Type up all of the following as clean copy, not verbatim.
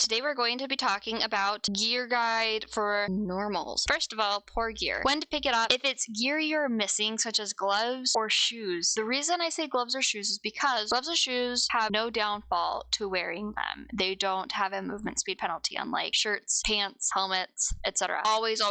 today we're going to be talking about gear guide for normals. First of all, poor gear. When to pick it up if it's gear you're missing, such as gloves or shoes. The reason I say gloves or shoes is because gloves or shoes have no downfall to wearing them. They don't have a movement speed penalty, unlike shirts, pants, helmets, etc. Always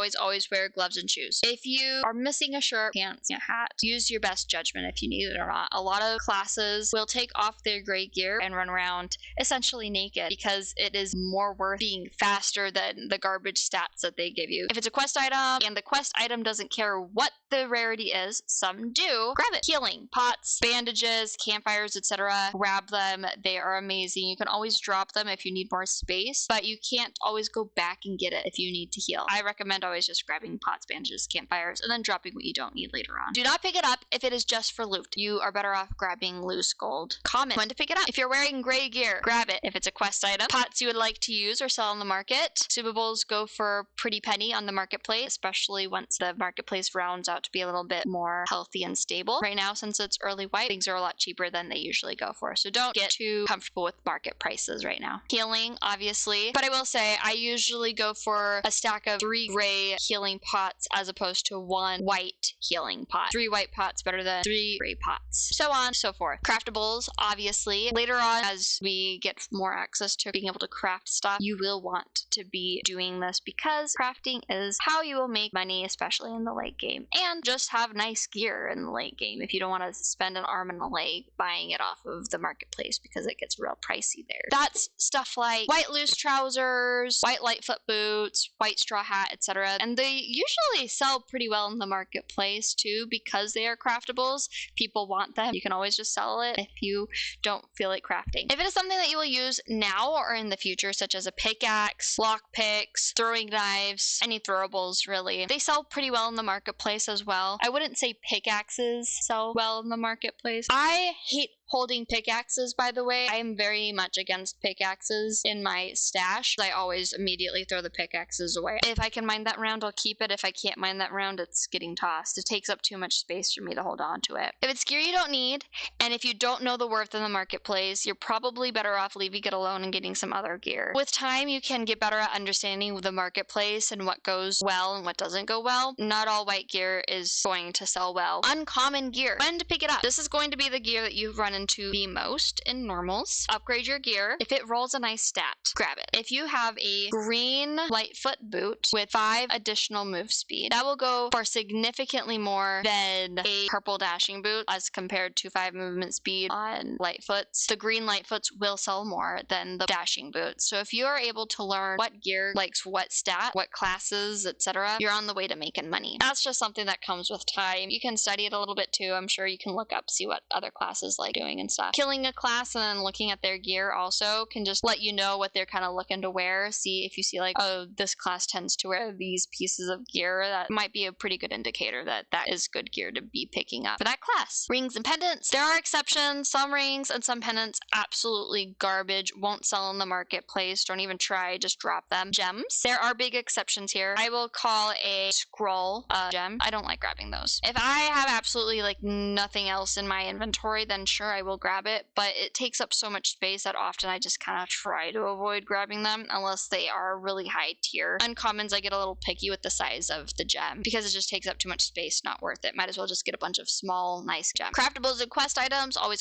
wear gloves and shoes. If you are missing a shirt, pants, a hat, use your best judgment if you need it or not. A lot of classes will take off their gray gear and run around essentially naked because it is more worth being faster than the garbage stats that they give you. If it's a quest item and the quest item doesn't care what the rarity is, some do, grab it. Healing, pots, bandages, campfires, etc. Grab them. They are amazing. You can always drop them if you need more space, but you can't always go back and get it if you need to heal. I recommend always just grabbing pots, bandages, campfires, and then dropping what you don't need later on. Do not pick it up if it is just for loot. You are better off grabbing loose gold. Comment when to pick it up. If you're wearing gray gear, grab it if it's a quest item. Pots you would like to use or sell on the market. Consumables go for pretty penny on the marketplace, especially once the marketplace rounds out to be a little bit more healthy and stable. Right now, since it's early white, things are a lot cheaper than they usually go for, so don't get too comfortable with market prices right now. Healing, obviously, but I will say I usually go for a stack of 3 gray healing pots as opposed to 1 white healing pot. 3 white pots better than 3 gray pots. So on, so forth. Craftables, obviously. Later on, as we get more access to being able to craft stuff, you will want to be doing this because crafting is how you will make money, especially in the late game. And just have nice gear in the late game if you don't want to spend an arm and a leg buying it off of the marketplace because it gets real pricey there. That's stuff like white loose trousers, white lightfoot boots, white straw hat, etc. And they usually sell pretty well in the marketplace too because they are craftables. People want them. You can always just sell it if you don't feel like crafting. If it is something that you will use now or in the future, such as a pickaxe, lockpicks, throwing knives, any throwables really, they sell pretty well in the marketplace as well. I wouldn't say pickaxes sell well in the marketplace. I hate holding pickaxes, by the way. I am very much against pickaxes in my stash. I always immediately throw the pickaxes away. If I can mine that round, I'll keep it. If I can't mine that round, it's getting tossed. It takes up too much space for me to hold on to it. If it's gear you don't need, and if you don't know the worth in the marketplace, you're probably better off leaving it alone and getting some other gear. With time, you can get better at understanding the marketplace and what goes well and what doesn't go well. Not all white gear is going to sell well. Uncommon gear. When to pick it up. This is going to be the gear that you've run into the most in normals. Upgrade your gear. If it rolls a nice stat, grab it. If you have a green lightfoot boot with 5 additional move speed, that will go for significantly more than a purple dashing boot as compared to 5 movement speed on lightfoots. The green lightfoots will sell more than the dashing boots. So if you are able to learn what gear likes what stat, what classes, etc., you're on the way to making money. That's just something that comes with time. You can study it a little bit too. I'm sure you can look up, see what other classes like doing and stuff. Killing a class and then looking at their gear also can just let you know what they're kind of looking to wear. See if you see like, oh, this class tends to wear these pieces of gear. That might be a pretty good indicator that that is good gear to be picking up for that class. Rings and pendants. There are exceptions. Some rings and some pendants absolutely garbage. Won't sell in the marketplace. Don't even try. Just drop them. Gems. There are big exceptions here. I will call a scroll a gem. I don't like grabbing those. If I have absolutely like nothing else in my inventory, then sure, I will grab it, but it takes up so much space that often I just kind of try to avoid grabbing them unless they are really high tier. Uncommons, I get a little picky with the size of the gem because it just takes up too much space. Not worth it. Might as well just get a bunch of small, nice gems. Craftables and quest items, always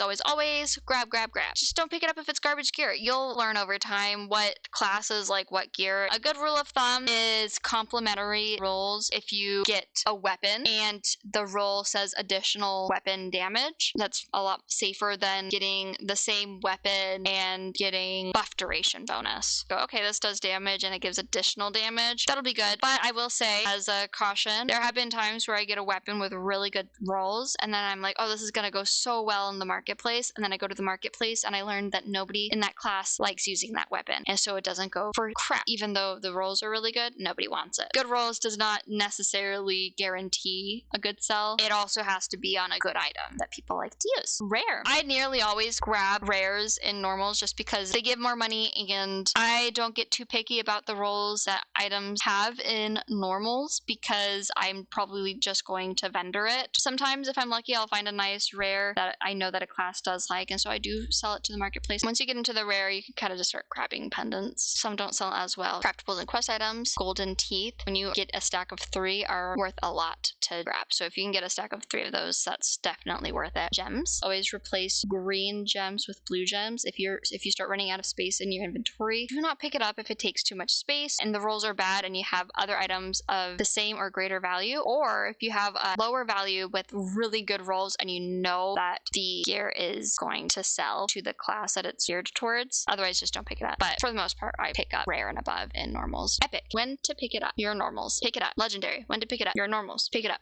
grab. Just don't pick it up if it's garbage gear. You'll learn over time what classes like what gear. A good rule of thumb is complementary rolls. If you get a weapon and the roll says additional weapon damage, that's a lot safer than getting the same weapon and getting buff duration bonus. So, okay, this does damage and it gives additional damage. That'll be good. But I will say, as a caution, there have been times where I get a weapon with really good rolls and then I'm like, oh, this is going to go so well in the marketplace. And then I go to the marketplace and I learned that nobody in that class likes using that weapon. And so it doesn't go for crap. Even though the rolls are really good, nobody wants it. Good rolls does not necessarily guarantee a good sell. It also has to be on a good item that people like to use. Rare. I I nearly always grab rares in normals just because they give more money, and I don't get too picky about the rolls that items have in normals because I'm probably just going to vendor it. Sometimes if I'm lucky, I'll find a nice rare that I know that a class does like, and so I do sell it to the marketplace. Once you get into the rare, you can kind of just start grabbing pendants. Some don't sell as well. Craftables and quest items, golden teeth, when you get a stack of 3, are worth a lot to grab. So if you can get a stack of 3 of those, that's definitely worth it. Gems, always replace green gems with blue gems. If you start running out of space in your inventory, do not pick it up if it takes too much space and the rolls are bad and you have other items of the same or greater value, or if you have a lower value with really good rolls and you know that the gear is going to sell to the class that it's geared towards. Otherwise, just don't pick it up. But for the most part, I pick up rare and above in normals. Epic, when to pick it up? Your normals, pick it up. Legendary, when to pick it up? Your normals, pick it up.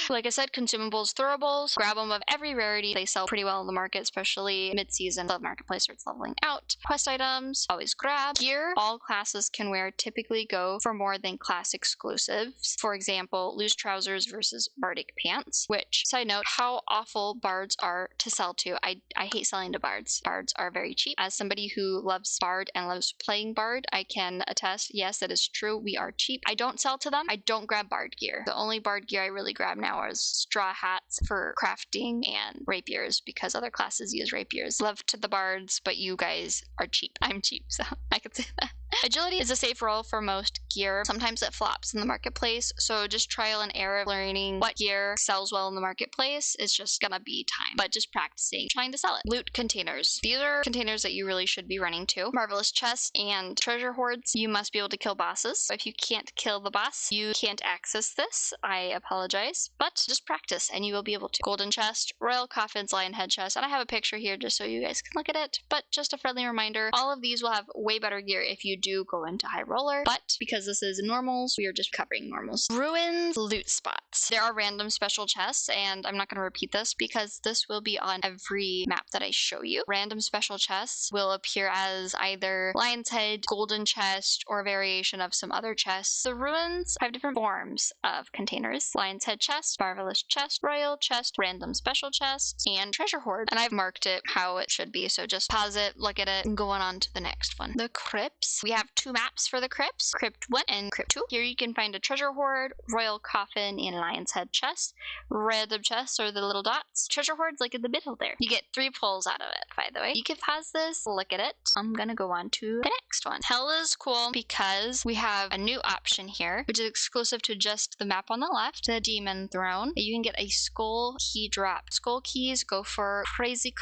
Like I said, consumables, throwables, grab them of every rarity. They sell pretty well in the market, especially mid-season. The marketplace where it's leveling out. Quest items, always grab. Gear, all classes can wear, typically go for more than class exclusives. For example, loose trousers versus bardic pants, which, side note, how awful bards are to sell to. I hate selling to bards. Bards are very cheap. As somebody who loves bard and loves playing bard, I can attest, yes, that is true. We are cheap. I don't sell to them. I don't grab bard gear. The only bard gear I really grab now is straw hats for crafting and rapiers because other classes use rapiers. Love to the bards, but you guys are cheap. I'm cheap, so I could say that. Agility is a safe roll for most gear. Sometimes it flops in the marketplace, so just trial and error learning what gear sells well in the marketplace. It's just gonna be time, but just practicing trying to sell it. Loot containers. These are containers that you really should be running to. Marvelous chests and treasure hoards. You must be able to kill bosses. If you can't kill the boss, you can't access this. I apologize, but just practice and you will be able to. Golden chest, royal coffins, lion head chest, and I have a picture here just so you guys can look at it, but just a friendly reminder, all of these will have way better gear if you do go into high roller, but because this is normals, we are just covering normals. Ruins, loot spots. There are random special chests, and I'm not going to repeat this because this will be on every map that I show you. Random special chests will appear as either lion's head, golden chest, or a variation of some other chests. The ruins have different forms of containers: lion's head chest, marvelous chest, royal chest, random special chest, and treasure hoard. And I've marked it how it should be, so just pause it, look at it, and go on to the next one. The crypts. We have 2 maps for the crypts, Crypt 1 and Crypt 2. Here you can find a treasure hoard, royal coffin, and lion's head chest. Random chests are the little dots. Treasure hoard's like in the middle there. You get 3 pulls out of it, by the way. You can pause this, look at it. I'm gonna go on to the next one. Hell is cool because we have a new option here, which is exclusive to just the map on the left, the demon throne. You can get a skull key drop. Skull keys go for crazy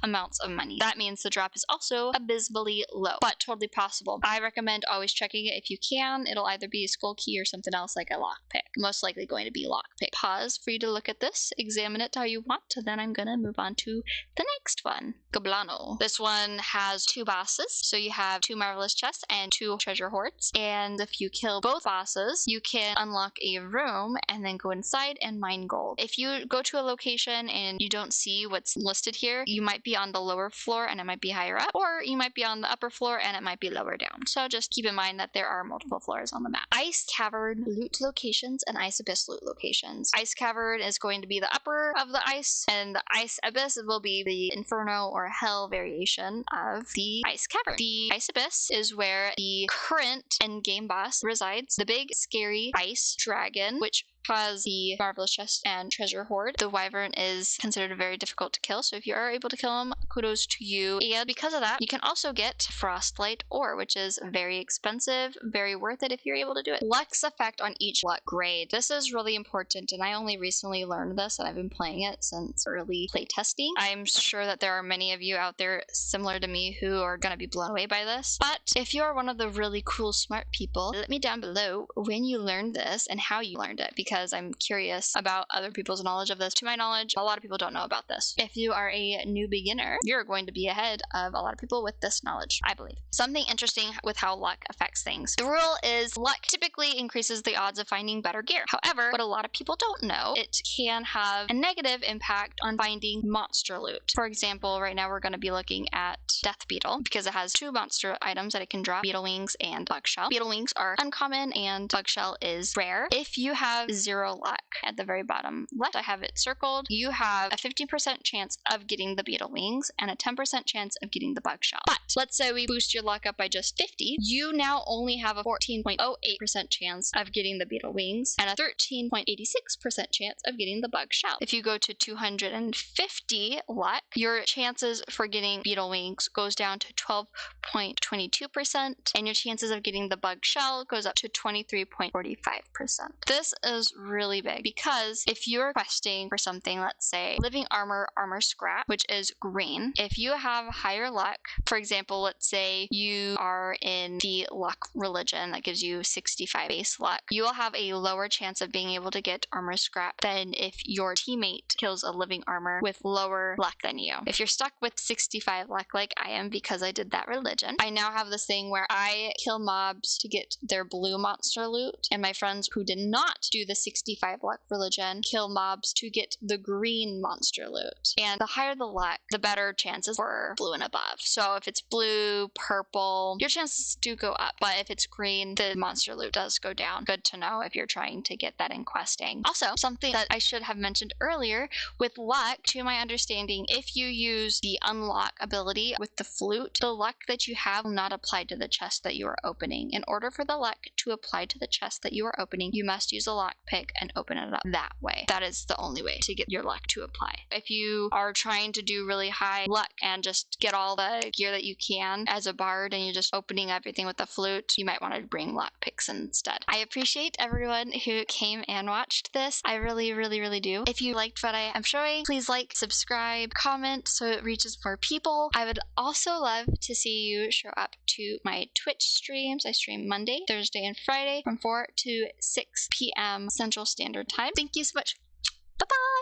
amounts of money. That means the drop is also abysmally low, but totally possible. I recommend always checking it if you can. It'll either be a skull key or something else like a lockpick. Most likely going to be lockpick. Pause for you to look at this, examine it how you want, and then I'm gonna move on to the next one. Goblano. This one has 2 bosses, so you have 2 marvelous chests and 2 treasure hoards, and if you kill both bosses, you can unlock a room and then go inside and mine gold. If you go to a location and you don't see what's listed here, you might be on the lower floor and it might be higher up, or you might be on the upper floor and it might be lower down. So just keep in mind that there are multiple floors on the map. Ice Cavern loot locations and Ice Abyss loot locations. Ice Cavern is going to be the upper of the ice, and the Ice Abyss will be the Inferno or Hell variation of the Ice Cavern. The Ice Abyss is where the current endgame boss resides, the big scary ice dragon, which has the marvelous chest and treasure hoard. The wyvern is considered very difficult to kill, so if you are able to kill him, kudos to you. And because of that, you can also get frostlight ore, which is very expensive, very worth it if you're able to do it. Luck's effect on each luck grade. This is really important, and I only recently learned this, and I've been playing it since early playtesting. I'm sure that there are many of you out there similar to me who are going to be blown away by this, but if you're one of the really cool smart people, let me down below when you learned this and how you learned it, because I'm curious about other people's knowledge of this. To my knowledge, a lot of people don't know about this. If you are a new beginner, you're going to be ahead of a lot of people with this knowledge, I believe. Something interesting with how luck affects things. The rule is luck typically increases the odds of finding better gear. However, what a lot of people don't know, it can have a negative impact on finding monster loot. For example, right now we're going to be looking at Death Beetle because it has 2 monster items that it can drop, Beetle Wings and Bug Shell. Beetle Wings are uncommon and Bug Shell is rare. If you have 0 luck. At the very bottom left, I have it circled. You have a 50% chance of getting the beetle wings and a 10% chance of getting the bug shell. But let's say we boost your luck up by just 50. You now only have a 14.08% chance of getting the beetle wings and a 13.86% chance of getting the bug shell. If you go to 250 luck, your chances for getting beetle wings goes down to 12.22%, and your chances of getting the bug shell goes up to 23.45%. This is really big because if you're questing for something, let's say living armor scrap, which is green, if you have higher luck, for example, let's say you are in the luck religion that gives you 65 base luck, you will have a lower chance of being able to get armor scrap than if your teammate kills a living armor with lower luck than you. If you're stuck with 65 luck like I am because I did that religion, I now have this thing where I kill mobs to get their blue monster loot, and my friends who did not do the 65 luck religion kill mobs to get the green monster loot. And the higher the luck, the better chances for blue and above. So if it's blue, purple, your chances do go up, but if it's green, the monster loot does go down. Good to know if you're trying to get that in questing. Also, something that I should have mentioned earlier, with luck, to my understanding, if you use the unlock ability with the flute, the luck that you have will not apply to the chest that you are opening. In order for the luck to apply to the chest that you are opening, you must use a lockpick and open it up that way. That is the only way to get your luck to apply. If you are trying to do really high luck and just get all the gear that you can as a bard and you're just opening everything with the flute, you might want to bring lockpicks instead. I appreciate everyone who came and watched this. I really, really, really do. If you liked what I am showing, please like, subscribe, comment so it reaches more people. I would also love to see you show up to my Twitch streams. I stream Monday, Thursday, and Friday from 4 to 6 p.m. Central Standard Time. Thank you so much. Bye-bye!